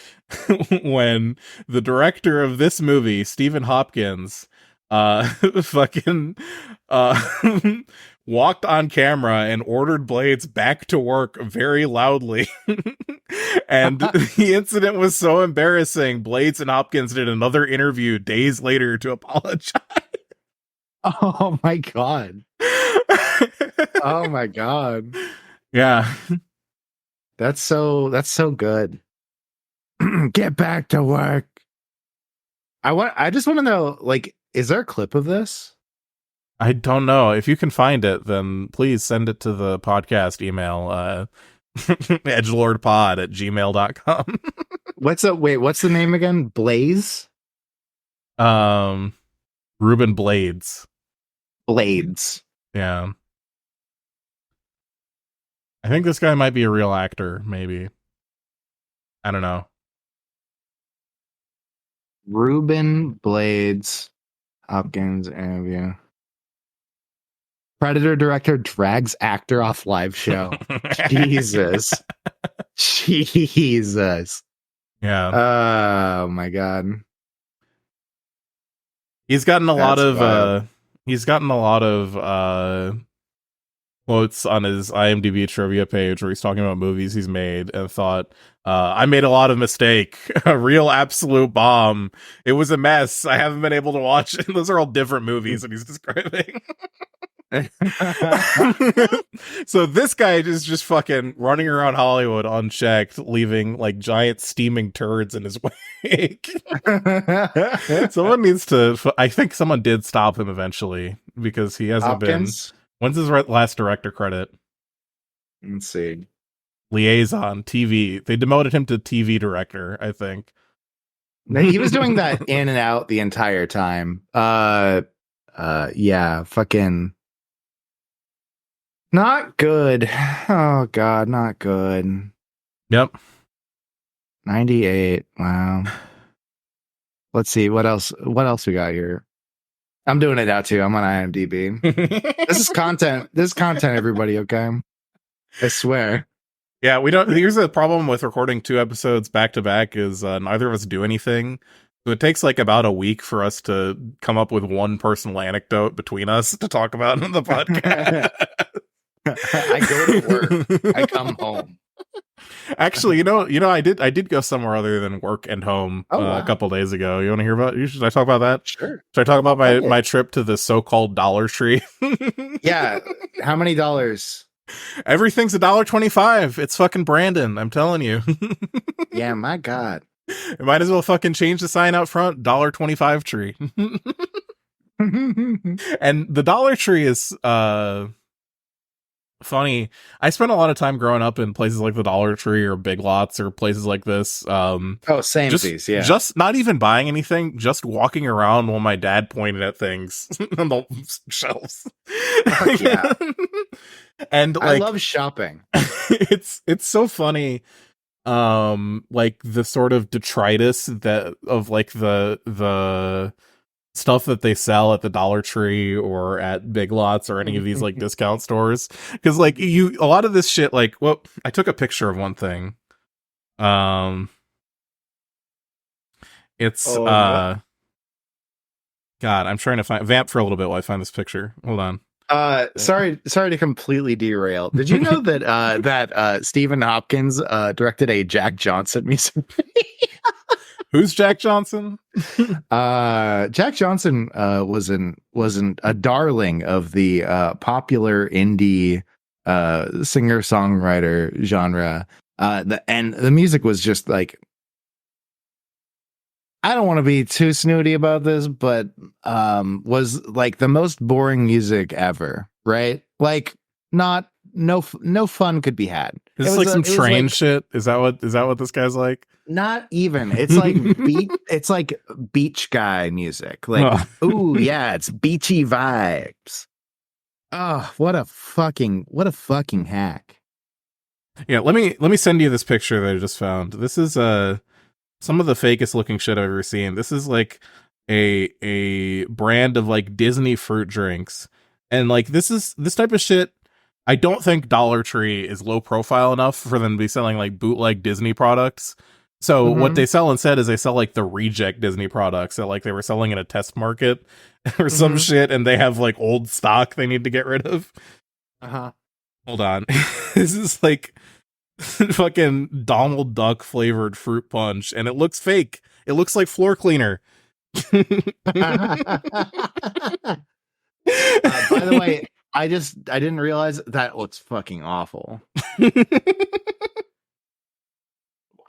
when the director of this movie, Stephen Hopkins, fucking walked on camera and ordered Blades back to work very loudly. And the incident was so embarrassing, Blades and Hopkins did another interview days later to apologize. Oh my god. Oh my god. Yeah. That's so good. Get back to work. I just want to know, like, is there a clip of this? I don't know. If you can find it, then please send it to the podcast email, edgelordpod@gmail.com. What's the name again? Blaze? Ruben Blades. Blades. Yeah. I think this guy might be a real actor, maybe. I don't know. Ruben Blades Hopkins interview. Predator director drags actor off live show. Jesus. Jesus. Yeah. Oh my god. He's gotten a lot That's of wild. quotes on his IMDb trivia page where he's talking about movies he's made and thought, I made a lot of mistake. A real absolute bomb. It was a mess. I haven't been able to watch it. Those are all different movies that he's describing. So this guy is just fucking running around Hollywood unchecked, leaving like giant steaming turds in his wake. Someone needs to. I think someone did stop him eventually because he hasn't Hopkins? been. When's his last director credit? Let's see. Liaison TV. They demoted him to TV director, I think. He was doing that in and out the entire time. Yeah, fucking not good. Oh god, not good. Yep. 98. Wow. Let's see what else we got here. I'm doing it now too. I'm on IMDb. This is content. This is content, everybody, okay? I swear. Yeah, we don't. Here's the problem with recording 2 episodes back to back is neither of us do anything. So it takes like about a week for us to come up with one personal anecdote between us to talk about in the podcast. I go to work. I come home. Actually, you know, I did go somewhere other than work and home Wow. a couple days ago. You want to hear about? Should I talk about that? Sure. Should I talk about Okay. my trip to the so-called Dollar Tree? Yeah. How many dollars? Everything's $1.25. It's fucking Brandon. I'm telling you. Yeah, my God. It might as well fucking change the sign out front. $1.25 tree. And the Dollar Tree is funny. I spent a lot of time growing up in places like the Dollar Tree or Big Lots or places like this. Oh, same Just, yeah. just not even buying anything, just walking around while my dad pointed at things on the shelves. Fuck yeah. And like, I love shopping. it's so funny. Like the sort of detritus that of like the stuff that they sell at the Dollar Tree or at Big Lots or any of these like discount stores, because like a lot of this shit, like, well, I took a picture of one thing. It's Oh, God, I'm trying to vamp for a little bit while I find this picture. Hold on. Sorry to completely derail. Did you know that Stephen Hopkins directed a Jack Johnson music? Who's Jack Johnson? Jack Johnson was a darling of the popular indie singer-songwriter genre. The music was just like, I don't want to be too snooty about this, but was like the most boring music ever, right? Like no fun could be had. Is this like some train shit? Is that what this guy's like? Not even. It's like it's like beach guy music. Like, ooh, yeah, it's beachy vibes. Oh, what a fucking hack. Yeah, let me send you this picture that I just found. This is some of the fakest looking shit I've ever seen. This is like a brand of like Disney fruit drinks. And like this type of shit, I don't think Dollar Tree is low profile enough for them to be selling like bootleg Disney products. So what they sell instead is they sell like the reject Disney products that like they were selling in a test market or some shit, and they have like old stock they need to get rid of. Hold on. This is like fucking Donald Duck flavored fruit punch, and it looks fake. It looks like floor cleaner. By the way, I didn't realize that looks fucking awful.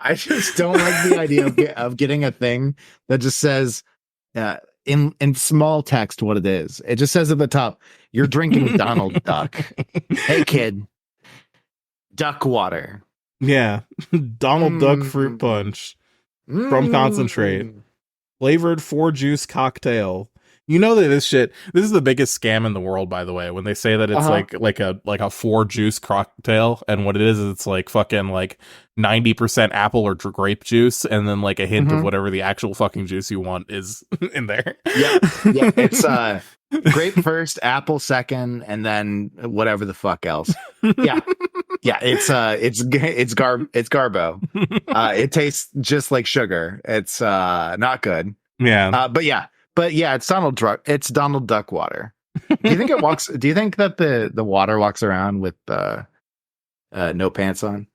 I just don't like the idea of getting a thing that just says in small text what it is. It just says at the top, "You're drinking Donald Duck." Hey kid, duck water. Yeah, Donald Duck fruit punch from concentrate, flavored 4-juice cocktail. You know that this is the biggest scam in the world, by the way, when they say that it's like a 4-juice cocktail, and what it is it's like fucking like 90% apple or grape juice, and then like a hint of whatever the actual fucking juice you want is in there. Yeah, it's grape first, apple second, and then whatever the fuck else. Yeah, it's Garbo. It tastes just like sugar. It's not good. Yeah, But yeah, it's Donald Duck water. Do you think it walks? Do you think that the water walks around with no pants on?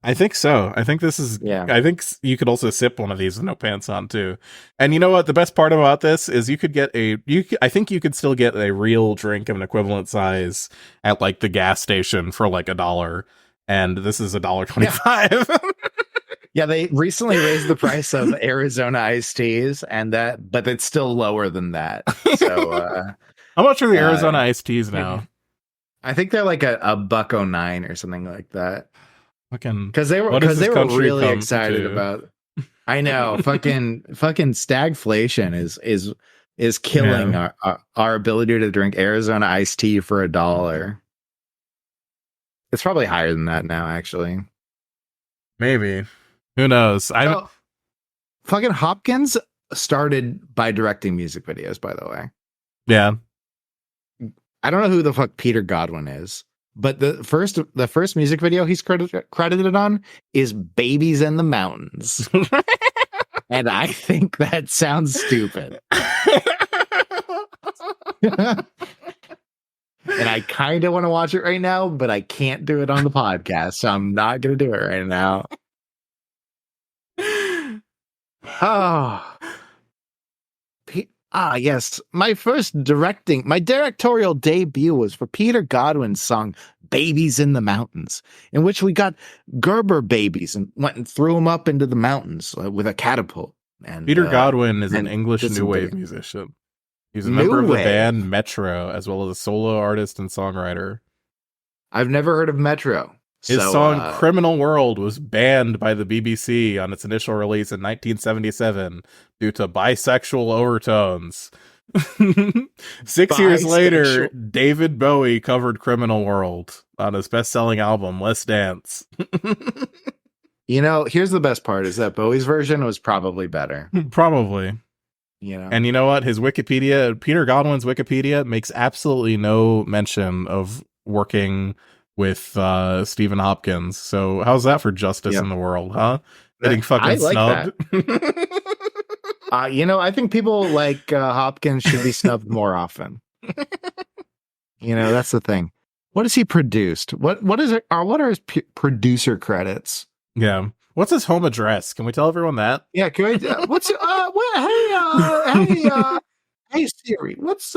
I think so. I think this is. Yeah. I think you could also sip one of these with no pants on too. And you know what? The best part about this is you could get I think you could still get a real drink of an equivalent size at like the gas station for like $1, and this is $1.25. Yeah, they recently raised the price of Arizona iced teas, but it's still lower than that. So, how much are the Arizona iced teas now? I think they're like a $1.09 or something like that. Fucking, because they were really excited about. I know, fucking stagflation is killing our ability to drink Arizona iced tea for $1. It's probably higher than that now, actually. Maybe. Who knows? Fucking Hopkins started by directing music videos, by the way. Yeah. I don't know who the fuck Peter Godwin is, but the first music video he's credited on is Babies in the Mountains. And I think that sounds stupid. And I kind of want to watch it right now, but I can't do it on the podcast, so I'm not going to do it right now. Oh. Yes. My directorial debut was for Peter Godwin's song Babies in the Mountains, in which we got Gerber babies and went and threw them up into the mountains with a catapult. And Peter Godwin is an English new wave musician. He's a member of the band Metro, as well as a solo artist and songwriter. I've never heard of Metro. His song Criminal World was banned by the BBC on its initial release in 1977 due to bisexual overtones. 6 years later, David Bowie covered Criminal World on his best-selling album, Let's Dance. You know, here's the best part, is that Bowie's version was probably better. Probably. You know? And you know what? His Wikipedia, Peter Godwin's Wikipedia, makes absolutely no mention of working with Stephen Hopkins. So how's that for justice in the world, huh? Getting fucking snubbed. I think people like Hopkins should be snubbed more often. That's the thing. What has he produced? What is it? What are his producer credits? Yeah. What's his home address? Can we tell everyone that? Yeah, can we, hey Siri, what's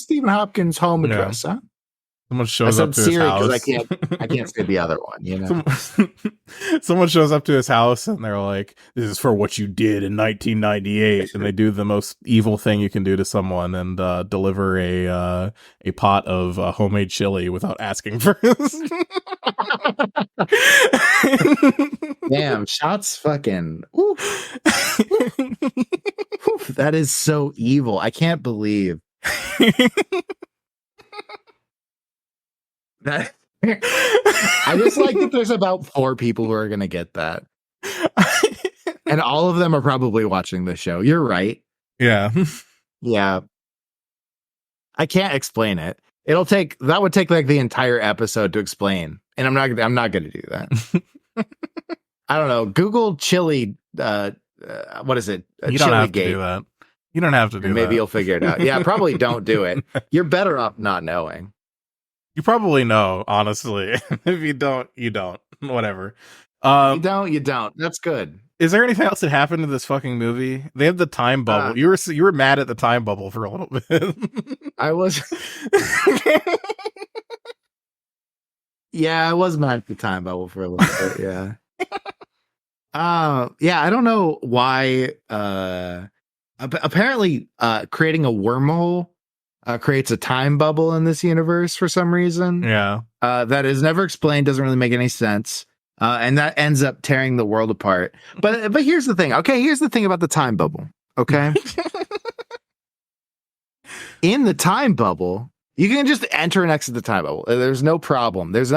Stephen Hopkins' home Yeah. address? Huh? Someone I shows up said to his Siri house. because I can't say the other one. Someone shows up to his house and they're like, "This is for what you did in 1998," and they do the most evil thing you can do to someone and deliver a pot of homemade chili without asking first. Damn, shots fucking. Oof. Oof, that is so evil. I can't believe that. I just like that there's about 4 people who are going to get that. And all of them are probably watching the show. You're right. Yeah. Yeah. I can't explain it. That would take like the entire episode to explain. And I'm not going to do that. I don't know. Google chili. What is it? You don't have to do that. You don't have to do that. Maybe you'll figure it out. Yeah, probably don't do it. You're better off not knowing. You probably know, honestly. If you don't, you don't. Whatever. You don't. That's good. Is there anything else that happened in this fucking movie? They have the time bubble. You were mad at the time bubble for a little bit. I was. Yeah, I was mad at the time bubble for a little bit. Yeah. Yeah, I don't know why. Apparently, creating a wormhole creates a time bubble in this universe for some reason. Yeah. That is never explained. Doesn't really make any sense. And that ends up tearing the world apart. But here's the thing. Okay, here's the thing about the time bubble. Okay. In the time bubble, you can just enter next to the time bubble. There's no problem. There's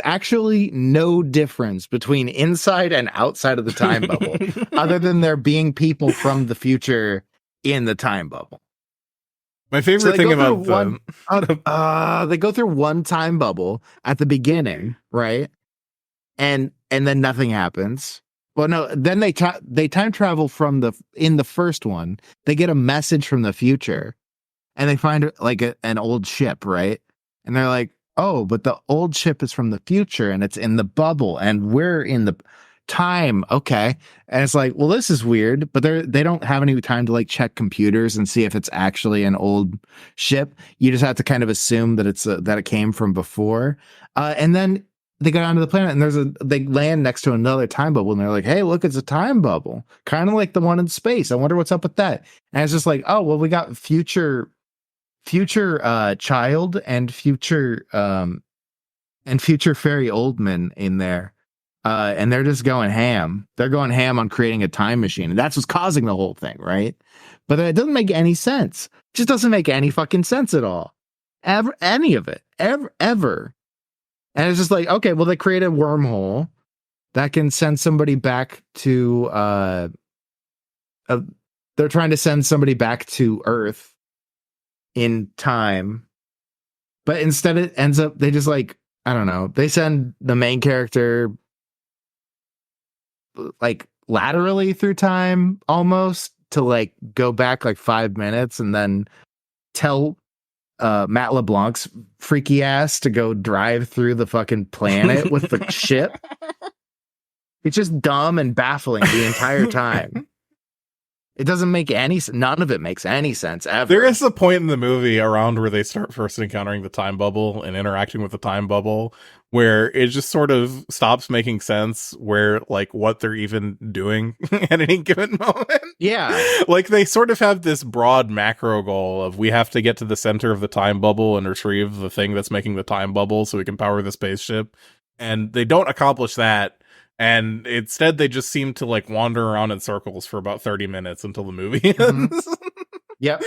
actually no difference between inside and outside of the time bubble, other than there being people from the future in the time bubble. My favorite thing about they go through one time bubble at the beginning, right? And then nothing happens. Well, no, then they time travel in the first one. They get a message from the future, and they find like an old ship, right? And they're like, "Oh, but the old ship is from the future, and it's in the bubble, and we're in the time." Okay, and it's like, well, this is weird, but they don't have any time to like check computers and see if it's actually an old ship. You just have to kind of assume that that it came from before, and then they go down to the planet and they land next to another time bubble and they're like, "Hey, look, it's a time bubble, kind of like the one in space. I wonder what's up with that." And it's just like, oh, well, we got future child and future fairy Oldman in there. And they're just going ham. They're going ham on creating a time machine. And that's what's causing the whole thing, right? But it doesn't make any sense. It just doesn't make any fucking sense at all. Any of it. Ever. And it's just like, okay, well, they create a wormhole that can send somebody back to they're trying to send somebody back to Earth in time. But instead it ends up they just like, I don't know, they send the main character like laterally through time almost to like go back like 5 minutes and then tell Matt LeBlanc's freaky ass to go drive through the fucking planet with the ship. It's just dumb and baffling the entire time. It doesn't make none of it makes any sense ever. There is a point in the movie around where they start first encountering the time bubble and interacting with the time bubble where it just sort of stops making sense where like what they're even doing at any given moment. Yeah. Like they sort of have this broad macro goal of we have to get to the center of the time bubble and retrieve the thing that's making the time bubble so we can power the spaceship. And they don't accomplish that. And instead they just seem to like wander around in circles for about 30 minutes until the movie ends. Mm-hmm. Yep.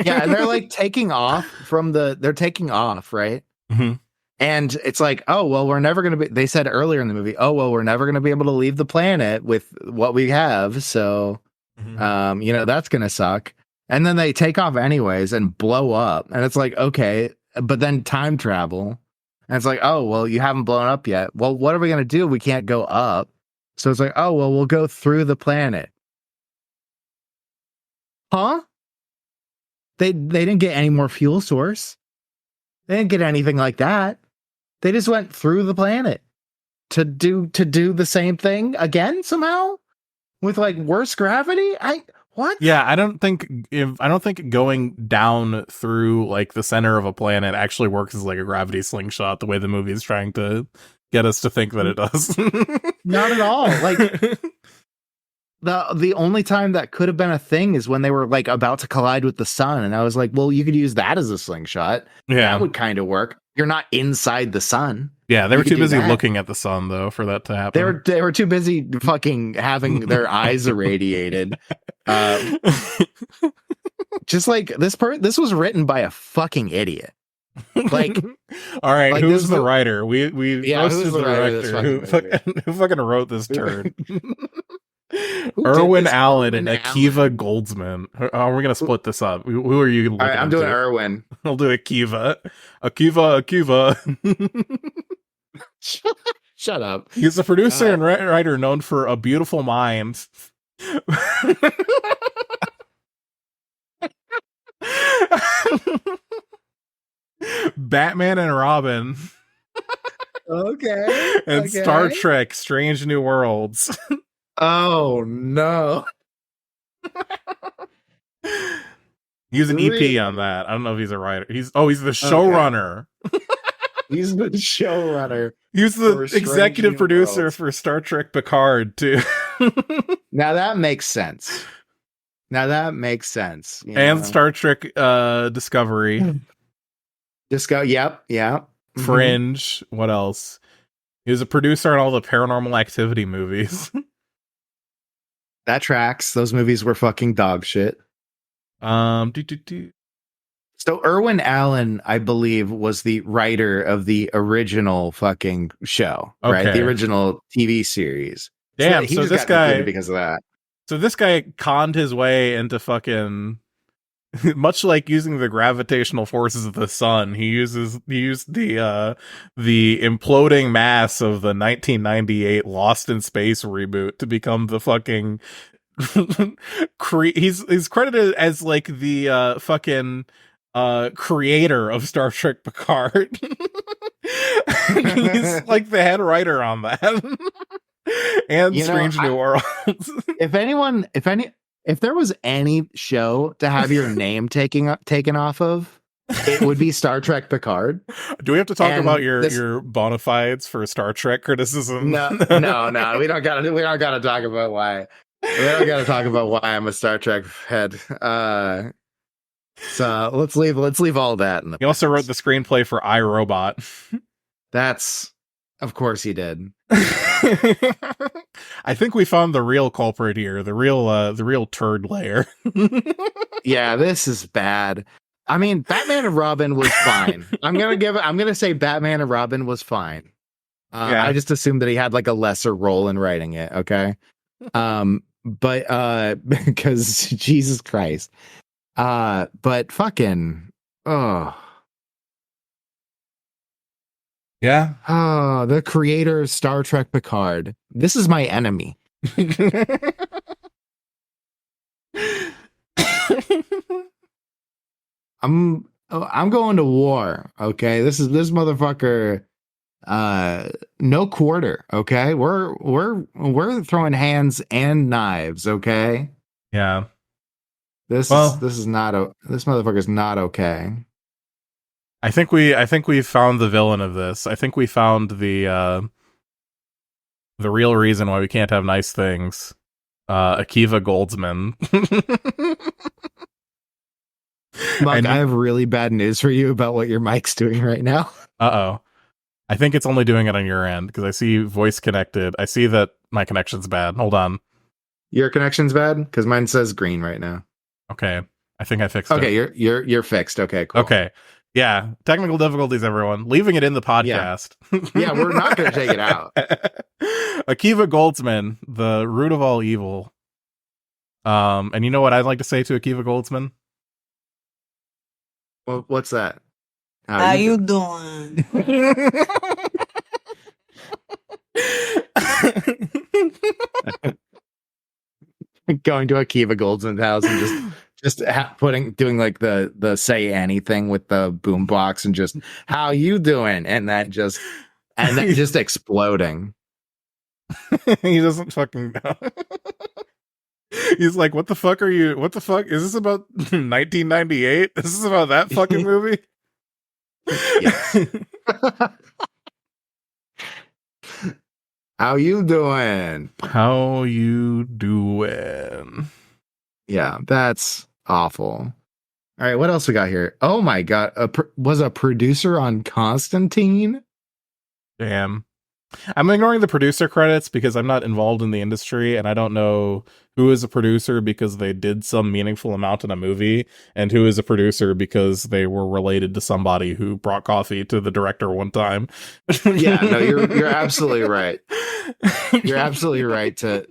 Yeah, and they're like taking off, right? Mm-hmm. And it's like, oh, well, we're never going to be, they said earlier in the movie, oh, well, we're never going to be able to leave the planet with what we have. So, that's going to suck. And then they take off anyways and blow up. And it's like, okay, but then time travel. And it's like, oh, well, you haven't blown up yet. Well, what are we going to do? We can't go up. So it's like, oh, well, we'll go through the planet. Huh? They didn't get any more fuel source. They didn't get anything like that. They just went through the planet to do the same thing again somehow with like worse gravity. What? Yeah, I don't think going down through like the center of a planet actually works as like a gravity slingshot the way the movie is trying to get us to think that it does. Not at all. Like the only time that could have been a thing is when they were like about to collide with the sun, and I was like, well, you could use that as a slingshot. Yeah, that would kind of work. You're not inside the sun. Yeah, they were too busy that. looking at the sun though for that to happen. They were too busy fucking having their eyes irradiated. Just like this was written by a fucking idiot. Like, all right, like who's the writer? We who's the director who fucking wrote this turd. Irwin Allen and Akiva Goldsman. How are we gonna split this up? Who are you looking? All right, I'm doing Irwin. I'll do Akiva. Shut up. He's a producer and writer known for A Beautiful Mind. Batman and Robin. Okay. And Star Trek Strange New Worlds. Oh no. He's an EP on that. I don't know if he's a writer. He's the showrunner. He's the showrunner. He's the executive producer for Star Trek Picard too. Now that makes sense. And Star Trek Discovery. Yep. Fringe. What else? He was a producer on all the Paranormal Activity movies. That tracks. Those movies were fucking dog shit. So Irwin Allen, I believe, was the writer of the original fucking show, right? The original TV series. Damn, so this guy, because of that. So this guy conned his way into fucking, much like using the gravitational forces of the sun, he used the imploding mass of the 1998 Lost in Space reboot to become the fucking he's credited as like the fucking creator of Star Trek Picard. He's like the head writer on that. And Strange New Worlds. If there was any show to have your name taken off of, it would be Star Trek Picard. Do we have to talk about your bona fides for Star Trek criticism? No. We don't gotta talk about why. We don't gotta talk about why I'm a Star Trek head. So let's leave all that in the. He also wrote the screenplay for iRobot. That's, of course, he did. I think we found the real culprit here, the real turd layer. Yeah, this is bad. I mean, Batman and Robin was fine. I'm gonna say Batman and Robin was fine. I just assumed that he had like a lesser role in writing it. Okay, but because Jesus Christ, but fucking yeah. Oh, the creator of Star Trek Picard. This is my enemy. I'm going to war. Okay, this motherfucker. No quarter. Okay, we're throwing hands and knives. Okay. Yeah. This motherfucker's not okay. I think we found the villain of this. I think we found the real reason why we can't have nice things. Akiva Goldsman. Mark, I have really bad news for you about what your mic's doing right now. Uh-oh. I think it's only doing it on your end because I see voice connected. I see that my connection's bad. Hold on. Your connection's bad? Because mine says green right now. Okay. I think I fixed it. Okay, you're fixed. Okay, cool. Okay. Yeah. Technical difficulties, everyone. Leaving it in the podcast. Yeah, we're not going to take it out. Akiva Goldsman, the root of all evil. And you know what I'd like to say to Akiva Goldsman? Well, what's that? How you doing? Going to Akiva Goldsman's house and just just doing like the say anything with the boombox and just how you doing, and then just exploding. He doesn't fucking know. He's like, what the fuck are you? What the fuck is this about? 1998? Is this about that fucking movie? Yes. How you doing? How you doing? Yeah, that's awful. All right, what else we got here? Oh my god, was a producer on Constantine? Damn. I'm ignoring the producer credits because I'm not involved in the industry and I don't know who is a producer because they did some meaningful amount in a movie and who is a producer because they were related to somebody who brought coffee to the director one time. Yeah, no, you're absolutely right. You're absolutely right to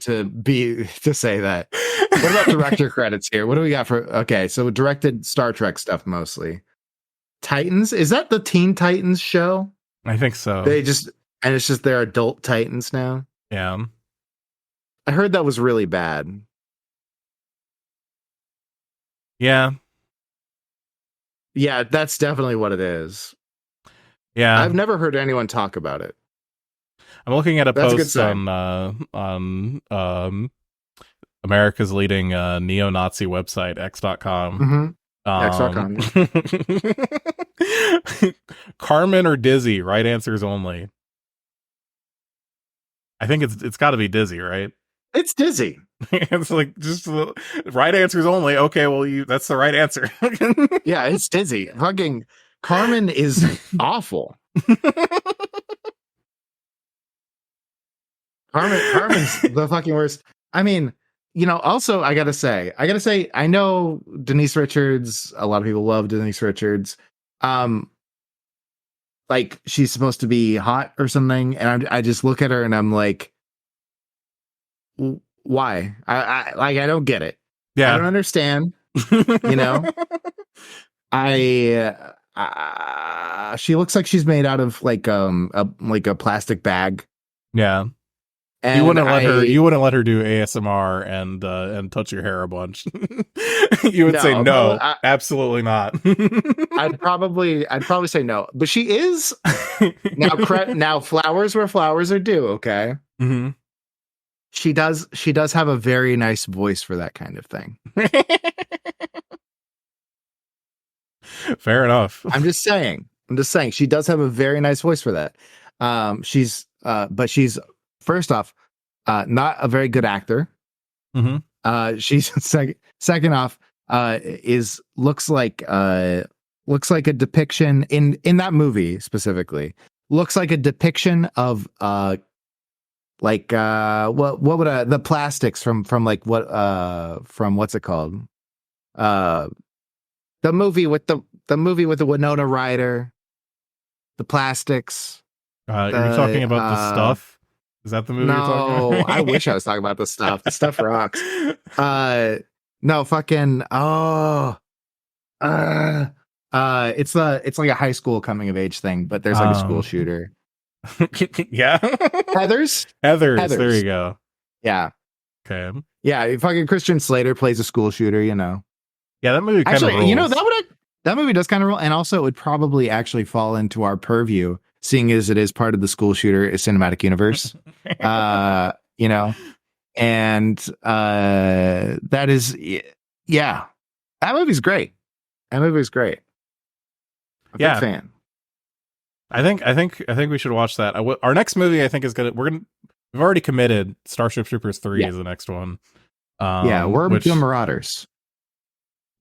say that. What about director credits here? What do we got for? Okay, so directed Star Trek stuff mostly. Titans, is that the Teen Titans show? I think so. And it's just their adult Titans now. Yeah. I heard that was really bad. Yeah. Yeah, that's definitely what it is. Yeah. I've never heard anyone talk about it. I'm looking at a That's a good post sign. on America's leading neo-Nazi website, x.com. X.com. Carmen or Dizzy, right answers only. I think it's got to be Dizzy, right? It's Dizzy. It's like just right answers only. Okay, well that's the right answer. Yeah, it's Dizzy. Fucking Carmen is awful. Carmen's the fucking worst. I mean, also I gotta say, I know Denise Richards. A lot of people love Denise Richards. Like she's supposed to be hot or something, and I just look at her and I'm like, why? I don't get it. Yeah, I don't understand. She looks like she's made out of like a plastic bag. Yeah. And you wouldn't let her do ASMR and touch your hair a bunch. You would say no, absolutely not. I'd probably say no, but she is now flowers where flowers are due. Okay. Mm-hmm. She does have a very nice voice for that kind of thing. Fair enough. I'm just saying she does have a very nice voice for that. But she's first off, not a very good actor. Mm-hmm. She's second off, looks like a depiction in that movie specifically. Looks like a depiction of what would the plastics from what's it called? The movie with the Winona Ryder, the plastics. You're talking about The Stuff? Is that the movie you're talking about? I wish I was talking about The Stuff. The Stuff rocks. No, fucking it's like a high school coming of age thing, but there's like a school shooter. Yeah. Heathers. There you go. Yeah. Okay. Yeah, fucking Christian Slater plays a school shooter, Yeah, that movie kind of rolls. that movie does kind of roll, and also it would probably actually fall into our purview, seeing as it is part of the school shooter cinematic universe. And that is, yeah, that movie's great. I'm a big fan. I think we should watch that. Our next movie, I think, is we've already committed. Starship Troopers 3 is the next one. We're doing Marauders.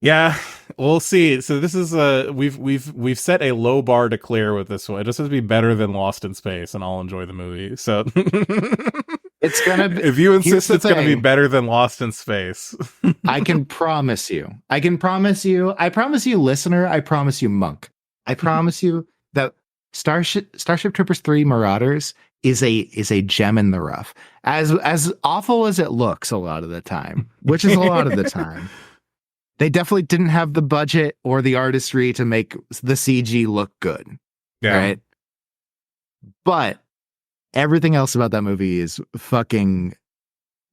Yeah, we'll see. So this is we've set a low bar to clear with this one. It just has to be better than Lost in Space, and I'll enjoy the movie. So it's gonna be, if you insist it's gonna be better than Lost in Space. I can promise you. I promise you, listener. I promise you, Monk. I promise you that Starship Troopers 3 Marauders is a gem in the rough. As awful as it looks a lot of the time, which is a lot of the time. They definitely didn't have the budget or the artistry to make the CG look good. Yeah. Right. But everything else about that movie is fucking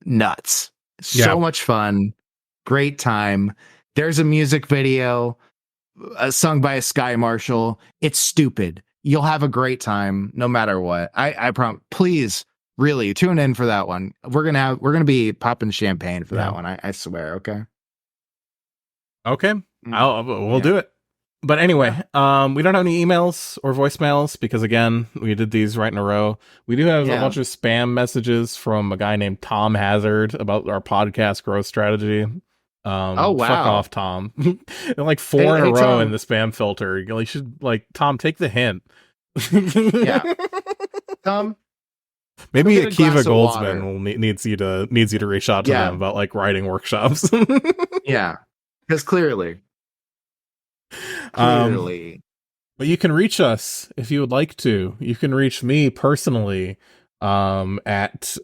nuts. So much fun. Great time. There's a music video sung by a Sky Marshal. It's stupid. You'll have a great time no matter what. I promise. Please, really tune in for that one. We're gonna be popping champagne for that one. I swear. Okay. Okay. We'll do it. But anyway, we don't have any emails or voicemails because, again, we did these right in a row. We do have a bunch of spam messages from a guy named Tom Hazard about our podcast growth strategy. Oh, wow. Fuck off, Tom. They're like 4 in a row Tom. in the spam filter. You should, Tom, take the hint. Yeah. Tom, maybe get a glass Akiva of Goldsman needs you to reach out to them about like writing workshops. Yeah, because clearly. But you can reach us if you would like to. You can reach me personally at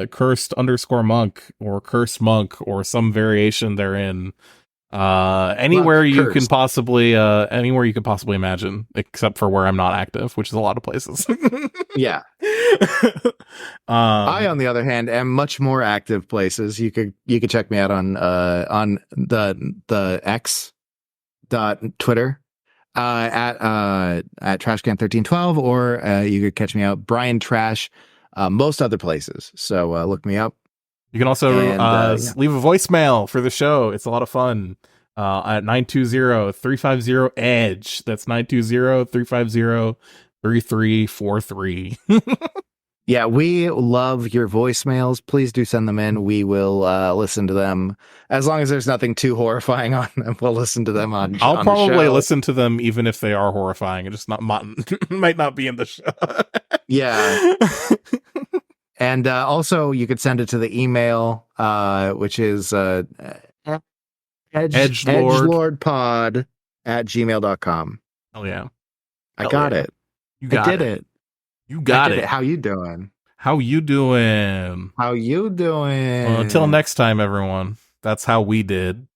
cursed_monk or cursed monk or some variation therein. Anywhere you can possibly imagine, except for where I'm not active, which is a lot of places. Yeah. I, on the other hand, am much more active places. You could check me out on the X Twitter at Trashcan1312, or you could catch me out Brian Trash most other places. So look me up. You can also leave a voicemail for the show. It's a lot of fun at 920-350-EDGE. That's 920-350-3343. Yeah, we love your voicemails. Please do send them in. We will listen to them. As long as there's nothing too horrifying on them, we'll listen to them on I'll on probably the show. listen to them even if they are horrifying. It just might not be in the show. Yeah. And also, you could send it to the email, which is edgelordpod@gmail.com. Oh, yeah. I got it. You got I did it. You got it. How you doing? How you doing? How you doing? Well, until next time, everyone. That's how we did.